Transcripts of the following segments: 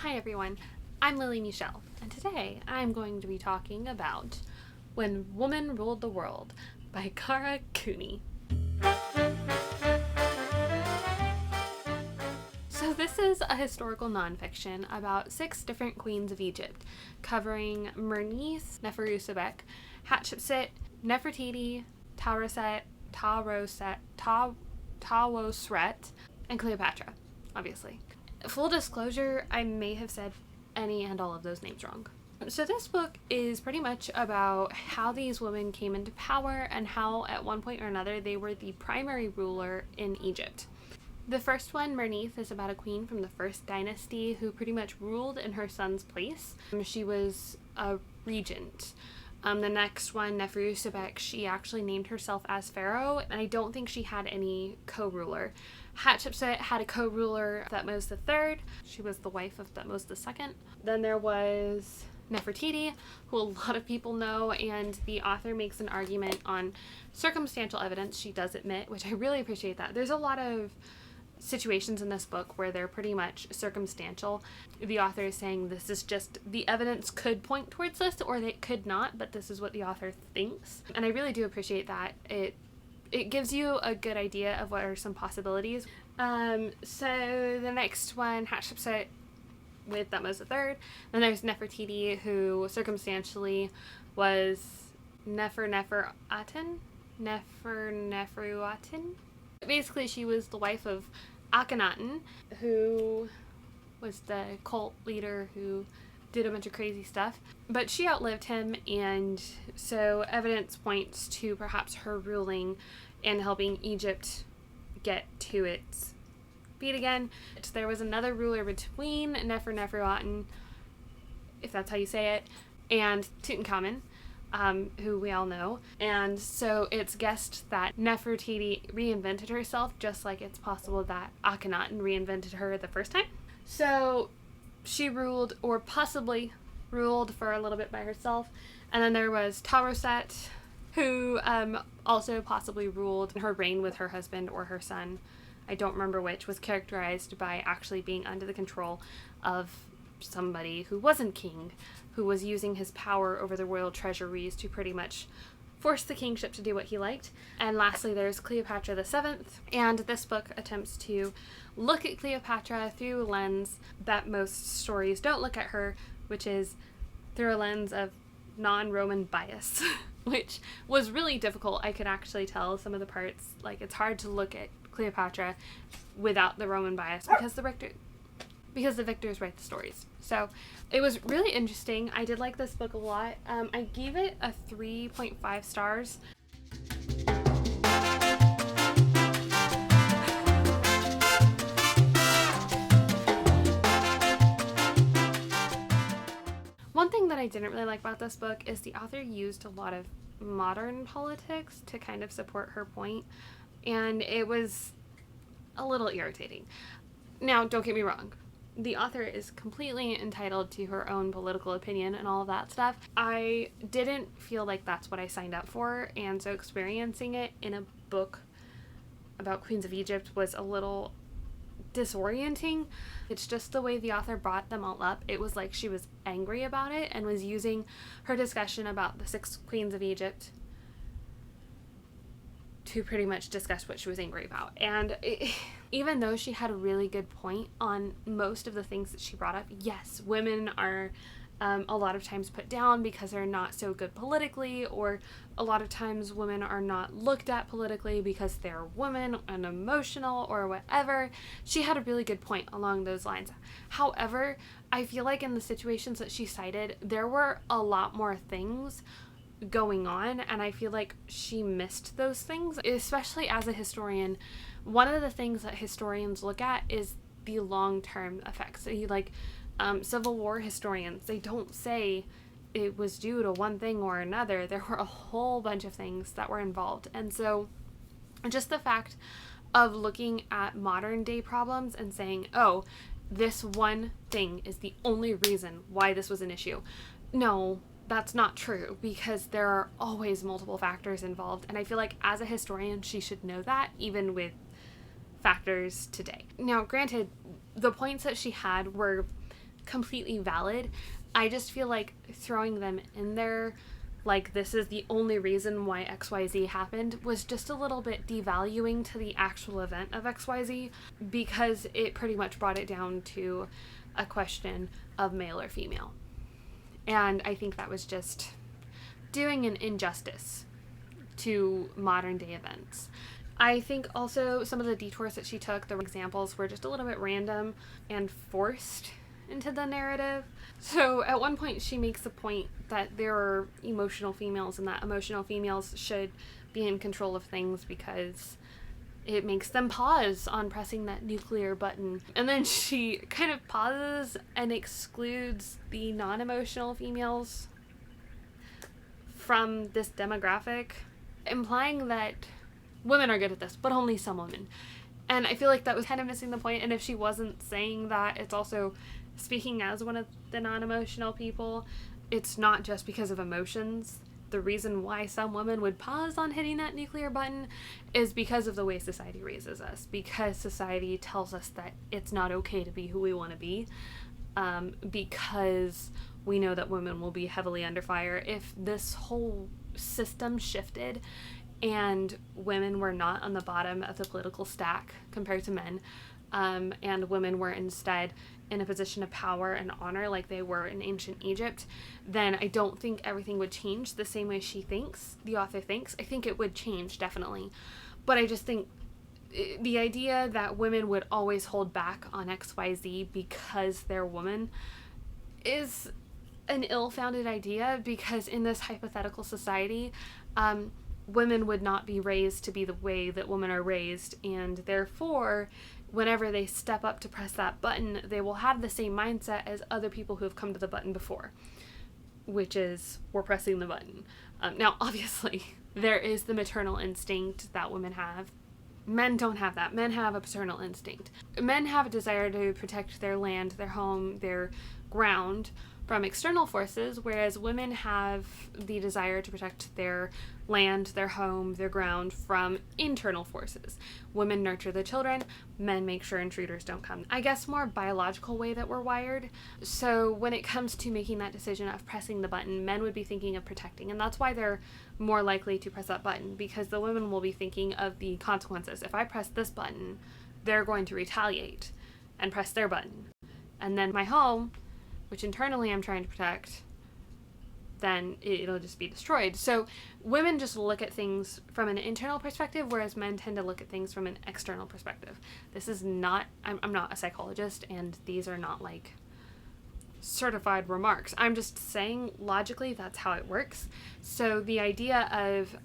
Hi everyone, I'm Lily Michelle, and today I'm going to be talking about When Woman Ruled the World by Cara Cooney. So this is a historical nonfiction about 6 different queens of Egypt, covering Merneith, Neferusebek, Hatshepsut, Nefertiti, Tawosret, and Cleopatra, obviously. Full disclosure, I may have said any and all of those names wrong. So this book is pretty much about how these women came into power and how at one point or another they were the primary ruler in Egypt. The first one, Merneith, is about a queen from the first dynasty who pretty much ruled in her son's place. She was a regent. The next one, Neferusebek, she actually named herself as pharaoh, and I don't think she had any co-ruler. Hatshepsut had a co-ruler, Thutmose III. She was the wife of Thutmose II. Then there was Nefertiti, who a lot of people know, and the author makes an argument on circumstantial evidence, she does admit, which I really appreciate that. There's a lot of situations in this book where they're pretty much circumstantial. The author is saying this is just, the evidence could point towards this or it could not, but this is what the author thinks. And I really do appreciate that. It gives you a good idea of what are some possibilities. So the next one, Hatshepsut with Thutmose III. Then there's Nefertiti, who circumstantially was Neferuaten. Basically, she was the wife of Akhenaten, who was the cult leader who did a bunch of crazy stuff. But she outlived him, and so evidence points to perhaps her ruling and helping Egypt get to its feet again. There was another ruler between Neferuaten, if that's how you say it, and Tutankhamun, who we all know. And so it's guessed that Nefertiti reinvented herself, just like it's possible that Akhenaten reinvented her the first time. So she ruled, or possibly ruled, for a little bit by herself. And then there was Tawosret, who also possibly ruled. Her reign with her husband or her son, I don't remember which, was characterized by actually being under the control of somebody who wasn't king, who was using his power over the royal treasuries to pretty much force the kingship to do what he liked. And lastly, there's Cleopatra VII, and this book attempts to look at Cleopatra through a lens that most stories don't look at her, which is through a lens of non-Roman bias, which was really difficult. I could actually tell some of the parts, like, it's hard to look at Cleopatra without the Roman bias because the victors write the stories. So it was really interesting. I did like this book a lot. I gave it a 3.5 stars. One thing that I didn't really like about this book is the author used a lot of modern politics to kind of support her point, and it was a little irritating. Now, don't get me wrong. The author is completely entitled to her own political opinion and all of that stuff. I didn't feel like that's what I signed up for, and so experiencing it in a book about Queens of Egypt was a little disorienting. It's just the way the author brought them all up. It was like she was angry about it and was using her discussion about the 6 Queens of Egypt to pretty much discuss what she was angry about. And even though she had a really good point on most of the things that she brought up, yes, women are a lot of times put down because they're not so good politically, or a lot of times women are not looked at politically because they're women and emotional or whatever. She had a really good point along those lines. However, I feel like in the situations that she cited, there were a lot more things going on, and I feel like she missed those things. Especially as a historian, one of the things that historians look at is the long-term effects. So Civil War historians, they don't say it was due to one thing or another. There were a whole bunch of things that were involved. And so just the fact of looking at modern day problems and saying, oh, this one thing is the only reason why this was an issue. No, that's not true, because there are always multiple factors involved. And I feel like as a historian, she should know that, even with factors today. Now, granted, the points that she had were completely valid. I just feel like throwing them in there like this is the only reason why XYZ happened was just a little bit devaluing to the actual event of XYZ, because it pretty much brought it down to a question of male or female. And I think that was just doing an injustice to modern day events. I think also some of the detours that she took, the examples were just a little bit random and forced into the narrative. So at one point she makes the point that there are emotional females and that emotional females should be in control of things because it makes them pause on pressing that nuclear button. And then she kind of pauses and excludes the non-emotional females from this demographic, implying that women are good at this, but only some women. And I feel like that was kind of missing the point. And if she wasn't saying that, it's also speaking as one of the non-emotional people. It's not just because of emotions. The reason why some women would pause on hitting that nuclear button is because of the way society raises us, because society tells us that it's not okay to be who we want to be, because we know that women will be heavily under fire. If this whole system shifted and women were not on the bottom of the political stack compared to men, and women were instead in a position of power and honor like they were in ancient Egypt, then I don't think everything would change the same way she thinks, the author thinks. I think it would change, definitely. But I just think the idea that women would always hold back on XYZ because they're women is an ill-founded idea, because in this hypothetical society, women would not be raised to be the way that women are raised, and therefore whenever they step up to press that button, they will have the same mindset as other people who have come to the button before, which is, we're pressing the button. Now, obviously, there is the maternal instinct that women have. Men don't have that. Men have a paternal instinct. Men have a desire to protect their land, their home, their ground from external forces, whereas women have the desire to protect their land, their home, their ground from internal forces. Women nurture the children, men make sure intruders don't come. I guess more biological way that we're wired. So when it comes to making that decision of pressing the button, men would be thinking of protecting, and that's why they're more likely to press that button, because the women will be thinking of the consequences. If I press this button, they're going to retaliate and press their button. And then my home, which internally I'm trying to protect, then it'll just be destroyed. So women just look at things from an internal perspective, whereas men tend to look at things from an external perspective. This is not, I'm not a psychologist, and these are not like certified remarks. I'm just saying logically that's how it works. So the idea of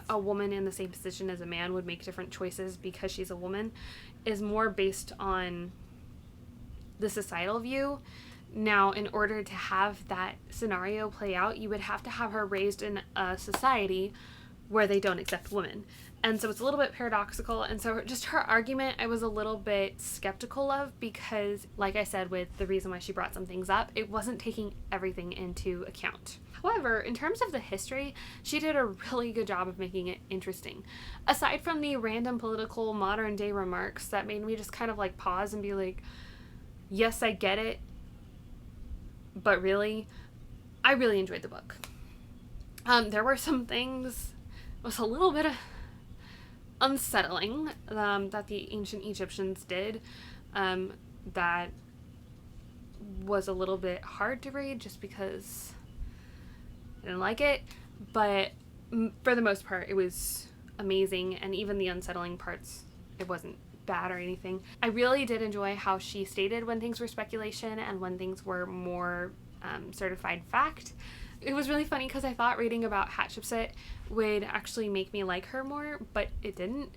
a woman in the same position as a man would make different choices because she's a woman is more based on the societal view. Now, in order to have that scenario play out, you would have to have her raised in a society where they don't accept women. And so it's a little bit paradoxical. And so just her argument, I was a little bit skeptical of, because, like I said, with the reason why she brought some things up, it wasn't taking everything into account. However, in terms of the history, she did a really good job of making it interesting. Aside from the random political modern day remarks that made me just kind of like pause and be like, yes, I get it, but really, I really enjoyed the book. There were some things, it was a little bit unsettling that the ancient Egyptians did, that was a little bit hard to read just because I didn't like it, but for the most part it was amazing, and even the unsettling parts, it wasn't bad or anything. I really did enjoy how she stated when things were speculation and when things were more certified fact. It was really funny because I thought reading about Hatshepsut would actually make me like her more, but it didn't.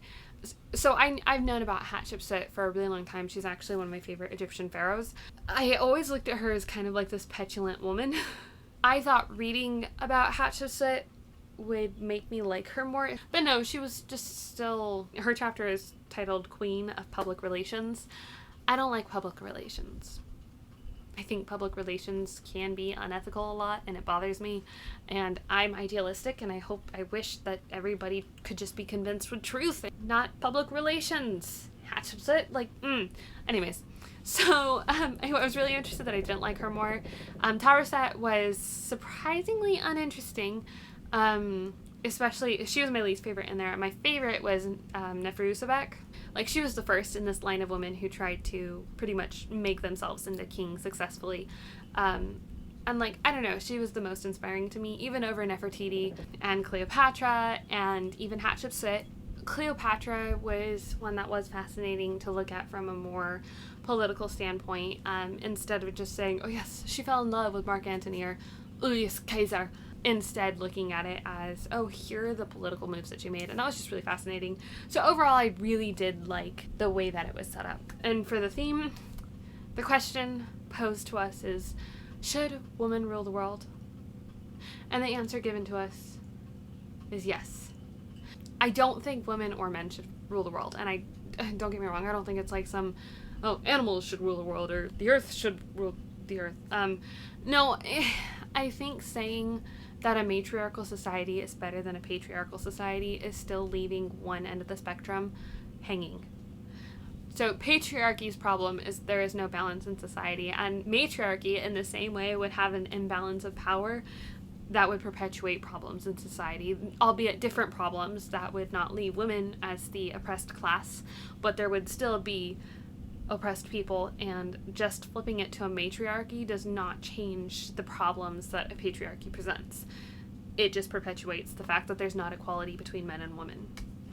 So I've known about Hatshepsut for a really long time. She's actually one of my favorite Egyptian pharaohs. I always looked at her as kind of like this petulant woman. I thought reading about Hatshepsut would make me like her more, but no, she was just still, her chapter is titled Queen of Public Relations. I don't like public relations. I think public relations can be unethical a lot, and it bothers me, and I'm idealistic, and I wish that everybody could just be convinced with truth, not public relations. Hatshepsut, like, anyways. So I was really interested that I didn't like her more. Taroset was surprisingly uninteresting. Especially, she was my least favorite in there. My favorite was Neferusabek. Like, she was the first in this line of women who tried to pretty much make themselves into king successfully. And, like, I don't know, she was the most inspiring to me, even over Nefertiti and Cleopatra and even Hatshepsut. Cleopatra was one that was fascinating to look at from a more political standpoint, instead of just saying, oh yes, she fell in love with Mark Antony, or Julius Caesar. Instead looking at it as, oh, here are the political moves that she made. And that was just really fascinating. So overall, I really did like the way that it was set up. And for the theme, the question posed to us is, should women rule the world? And the answer given to us is yes. I don't think women or men should rule the world. And don't get me wrong, I don't think it's like some, oh, animals should rule the world, or the earth should rule the earth. No, I think saying that a matriarchal society is better than a patriarchal society is still leaving one end of the spectrum hanging. So patriarchy's problem is there is no balance in society, and matriarchy in the same way would have an imbalance of power that would perpetuate problems in society, albeit different problems that would not leave women as the oppressed class, but there would still be oppressed people, and just flipping it to a matriarchy does not change the problems that a patriarchy presents. It just perpetuates the fact that there's not equality between men and women.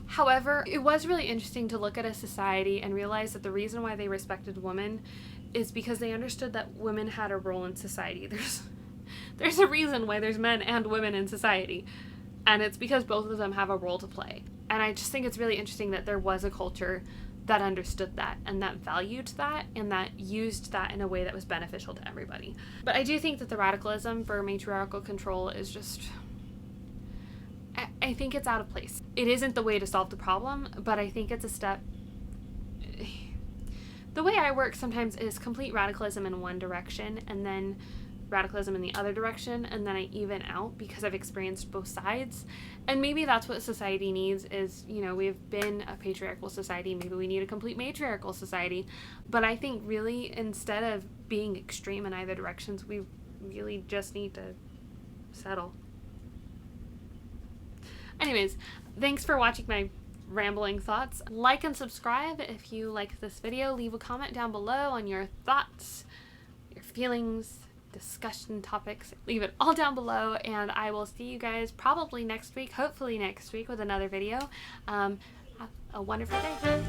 However, it was really interesting to look at a society and realize that the reason why they respected women is because they understood that women had a role in society. There's a reason why there's men and women in society, and it's because both of them have a role to play. And I just think it's really interesting that there was a culture that understood that and that valued that and that used that in a way that was beneficial to everybody. But I do think that the radicalism for matriarchal control is just, I think it's out of place. It isn't the way to solve the problem, but I think it's a step. The way I work sometimes is complete radicalism in one direction and then radicalism in the other direction, and then I even out because I've experienced both sides. And maybe that's what society needs is, we've been a patriarchal society, maybe we need a complete matriarchal society. But I think really, instead of being extreme in either directions, we really just need to settle. Anyways, thanks for watching my rambling thoughts. Like and subscribe if you liked this video. Leave a comment down below on your thoughts, your feelings, discussion topics. Leave it all down below, and I will see you guys probably next week, hopefully next week, with another video. Have a wonderful day.